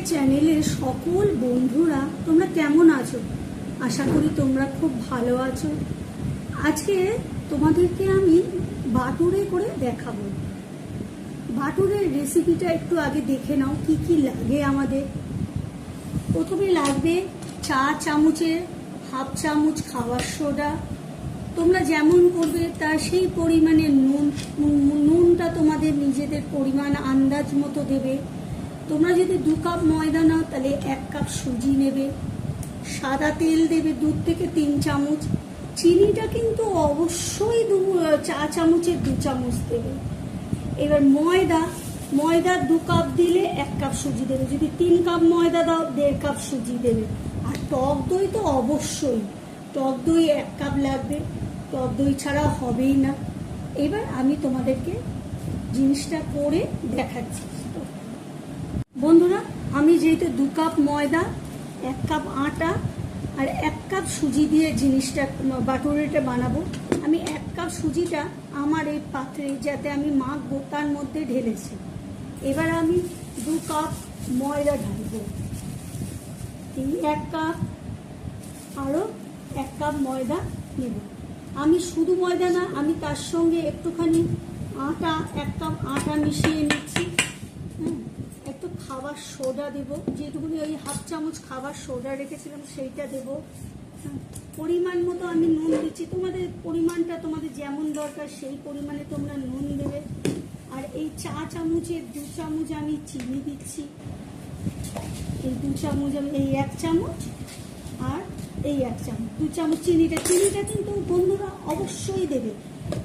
চ্যানেলের সকল বন্ধুরা তোমরা কেমন আছো? আশা করি তোমরা খুব ভালো আছো। আজকে তোমাদেরকে আমি বাটুরে করে দেখাবো। বাটুরের রেসিপিটা একটু আগে দেখে নাও কি কি লাগে আমাদের। প্রথমে লাগবে চা চামচের হাফ চামচ খাবার সোডা। তোমরা যেমন করবে তার সেই পরিমাণে নুনটা তোমাদের নিজেদের পরিমাণ আন্দাজ মতো দেবে। তোমরা যদি 2 কাপ ময়দা নাও তাহলে 1 কাপ সুজি নেবে। সাদা তেল দেবে 2 থেকে 3 চামচ। চিনিটা কিন্তু অবশ্যই চা চামচের 2 চামচ দেবে। এবার ময়দা 2 কাপ দিলে 1 কাপ সুজি দেবে। যদি 3 কাপ ময়দা দাও 1.5 কাপ সুজি দেবে। আর টক দই তো অবশ্যই, টক দই 1 কাপ লাগবে। টক দই ছাড়া হবেই না। এবার আমি তোমাদেরকে জিনিসটা করে দেখাচ্ছি। বন্ধুরা, আমি যেহেতু 2 কাপ ময়দা, 1 কাপ আটা আর 1 কাপ সুজি দিয়ে জিনিসটা বাটুরেটা বানাবো, আমি 1 কাপ সুজিটা আমার এই পাত্রে যাতে আমি মাখবো তার মধ্যে ঢেলেছি। এবার আমি 2 কাপ ময়দা ঢালবো। এই 1 কাপ আরও 1 কাপ ময়দা নেব। আমি শুধু ময়দা না, আমি তার সঙ্গে একটুখানি আটা, 1 কাপ আটা মিশিয়ে নিচ্ছি। একটু খাবার সোডা দেব, যেটুকুনি ওই হাফ চামচ খাবার সোডা রেখেছিলাম সেইটা দেব। পরিমাণ মতো আমি নুন দিচ্ছি। তোমাদের পরিমাণটা তোমাদের যেমন দরকার সেই পরিমাণে তোমরা নুন দেবে। আর এই চা চামচের 2 চামচ আমি চিনি দিচ্ছি। এই 2 চামচ আমি এই 1 চামচ আর এই 1 চামচ 2 চামচ চিনিটা কিন্তু বন্ধুরা অবশ্যই দেবে।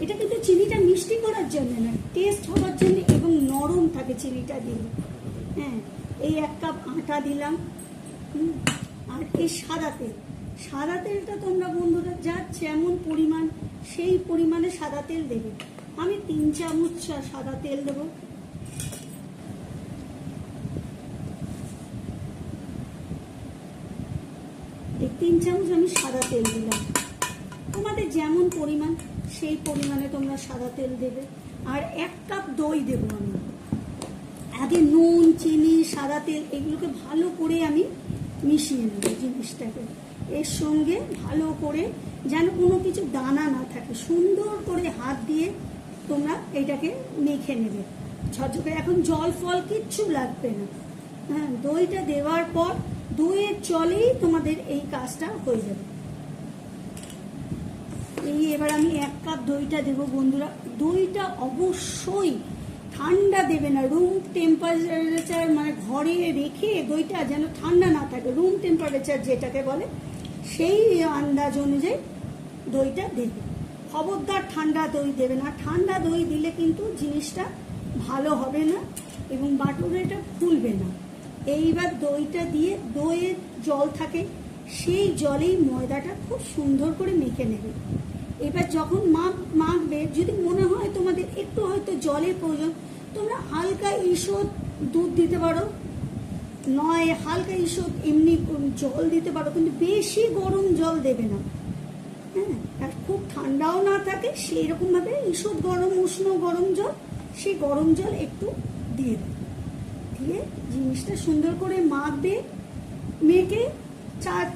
এটা কিন্তু চিনিটা মিষ্টি করার জন্য না, টেস্ট হওয়ার জন্য এবং নরম থাকে চিনিটা দিলে। হ্যাঁ, এই 1 কাপ আটা দিলাম। আর এই সাদা তেলটা তোমরা বন্ধুরা যার যেমন পরিমাণ সেই পরিমাণে সাদা তেল দেবে। আমি 3 চামচ সাদা তেল দেবো। এই 3 চামচ আমি সাদা তেল দিলাম। তোমাদের যেমন পরিমাণ সেই পরিমাণে তোমরা সাদা তেল দেবে। আর 1 কাপ দই দেবো আমি। আগে নুন, চিনি, সাদা তেল এগুলোকে ভালো করে আমি মিশিয়ে নেব জিনিসটাকে। এর সঙ্গে ভালো করে যেন কোনো কিছু দানা না থাকে, সুন্দর করে হাত দিয়ে তোমরা এটাকে মেখে নেবে ঝরঝরে। এখন জল ফল কিচ্ছু লাগবে না। হ্যাঁ, দইটা দেওয়ার পর দইয়ের জলেই তোমাদের এই কাজটা হয়ে যাবে। এই এবার আমি 1 কাপ দইটা দেবো বন্ধুরা। দইটা অবশ্যই ঠান্ডা দেবে না, রুম টেম্পারেচার মানে ঘরে রেখে দইটা যেন ঠান্ডা না থাকে, রুম টেম্পারেচার যেটাকে বলে সেই আন্দাজ অনুযায়ী দইটা দেবে। খবরদার ঠান্ডা দই দেবে না। ঠান্ডা দই দিলে কিন্তু জিনিসটা ভালো হবে না এবং বাটুরেটা ফুলবে না। এইবার দইটা দিয়ে, দইয়ের জল থাকে সেই জলেই ময়দাটা খুব সুন্দর করে মেখে নেবে। এবার যখন মাখবে, যদি মনে হয় তোমাদের একটু হয়তো জলের প্রয়োজন, তোমরা হালকা ঈষৎ দুধ দিতে পারো, নয় হালকা ঈষৎ এমনি জল দিতে পারো, কিন্তু বেশি গরম জল দেবে না। হ্যাঁ, আর খুব ঠান্ডাও না থাকে সেই রকমভাবে ঈষৎ গরম, উষ্ণ গরম জল, সেই গরম জল একটু দিয়ে দেবে। দিয়ে জিনিসটা সুন্দর করে মাখবে। মেখে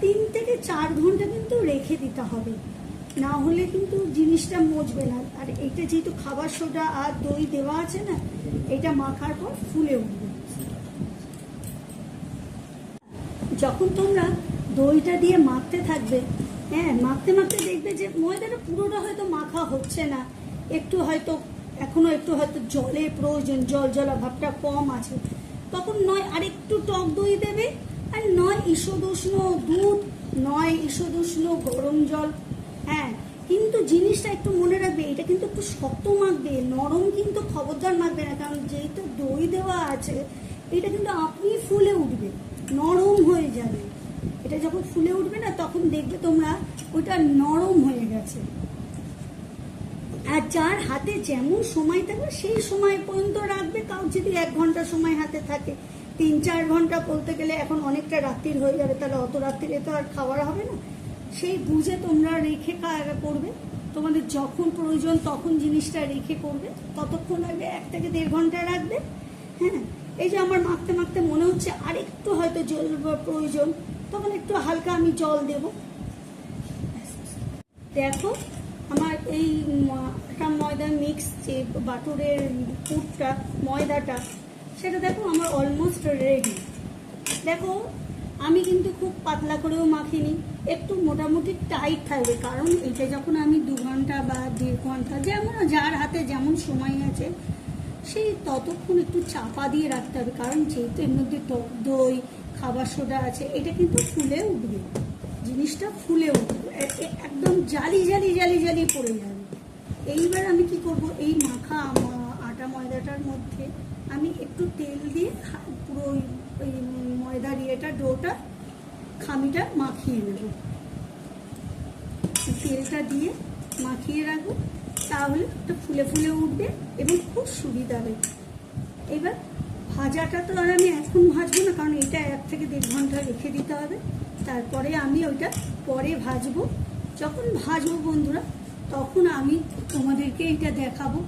3 থেকে 4 ঘন্টা কিন্তু রেখে দিতে হবে, না হলে কিন্তু জিনিসটা মজবে না। আর এটা যেহেতু খাবার সোডা আর দই দেওয়া আছে না, এটা মাখার পর ফুলে উঠবে। যখন তোমরা দইটা দিয়ে মাখতে থাকবে, হ্যাঁ, মাখতে দেখবে যে ময়দাটা পুরোটা হয়তো মাখা হচ্ছে না, একটু হয়তো এখনো একটু হয়তো জলের প্রয়োজন, জলা ভাবটা কম আছে, তখন নয় আর একটু টক দই দেবে, আর নয় ঈষৎ উষ্ণ দুধ, নয় ঈষৎ উষ্ণ গরম জল। হ্যাঁ, কিন্তু জিনিসটা একটু মনে রাখবে, এটা কিন্তু একটু শক্ত মাখবে, নরম কিন্তু খবরদার মাখবে না, কারণ যেহেতু দই দেওয়া আছে এটা কিন্তু আপনি ফুলে উঠবে, নরম হয়ে যাবে। এটা যখন ফুলে উঠবে না তখন দেখবে তোমরা ওটা নরম হয়ে গেছে। আর যার হাতে যেমন সময় থাকবে সেই সময় পর্যন্ত রাখবে। কারণ যদি 1 ঘন্টা সময় হাতে থাকে, 3-4 ঘন্টা বলতে গেলে এখন অনেকটা রাত্রির হয়ে যাবে, তাহলে অত রাত্রিরে তো আর খাবার হবে না। সেই বুঝে তোমরা রেখে করবে। তোমাদের যখন প্রয়োজন তখন জিনিসটা রেখে করবে। ততক্ষণ লাগবে 1 থেকে 1.5 ঘন্টা রাখবে। হ্যাঁ, এই যে আমার মাখতে মনে হচ্ছে আর একটু যত জল প্রয়োজন তখন একটু হালকা আমি জল দেব। দেখো আমার এই একটা ময়দা মিক্স যে বাটুরের পুরটা ময়দাটা সেটা দেখো আমার অলমোস্ট রেডি। দেখো আমি কিন্তু খুব পাতলা করেও মাখিনি, একটু মোটামুটি টাইট থাকবে, কারণ এটা যখন আমি 2 ঘন্টা বা 1.5 ঘন্টা যেমন যার হাতে যেমন সময় আছে সেই ততক্ষণ একটু চাপা দিয়ে রাখতে হবে, কারণ যেহেতু এর মধ্যে টক দই খাবার সোডা আছে এটা কিন্তু ফুলে উঠবে, জিনিসটা ফুলে উঠবে, একদম জালি জালি জালি জালি পড়ে যাবে। এইবার আমি কি করব, এই মাখা আটা ময়দাটার মধ্যে আমি একটু তেল দিয়ে পুরো ওই ময়দার ইয়েটা ডোটা খামিটা মাখিয়ে নেব, তেলটা দিয়ে মাখিয়ে রাখবো, তাহলে এটা ফুলে ফুলে উঠবে এবং খুব সুবিধা হবে। এবার ভাজাটা তো আর আমি এখন ভাজবো না, কারণ এটা 1 থেকে 1.5 ঘন্টা রেখে দিতে হবে, তারপরে আমি ওইটা পরে ভাজবো। যখন ভাজবো বন্ধুরা তখন আমি তোমাদেরকে এটা দেখাবো।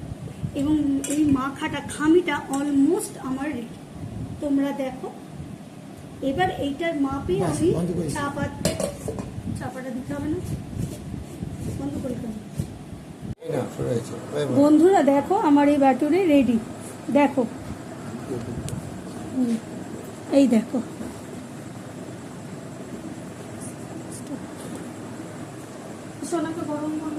এবং এই মাখাটা খামিটা অলমোস্ট আমার রেডি, তোমরা দেখো। এবার এইটার মাপে আমি চাপাটা দিতে হবে না, বন্ধ করে দেবো। বন্ধুরা দেখো আমার এই বাটুরে রেডি, দেখো এই দেখো সোনাকে গরম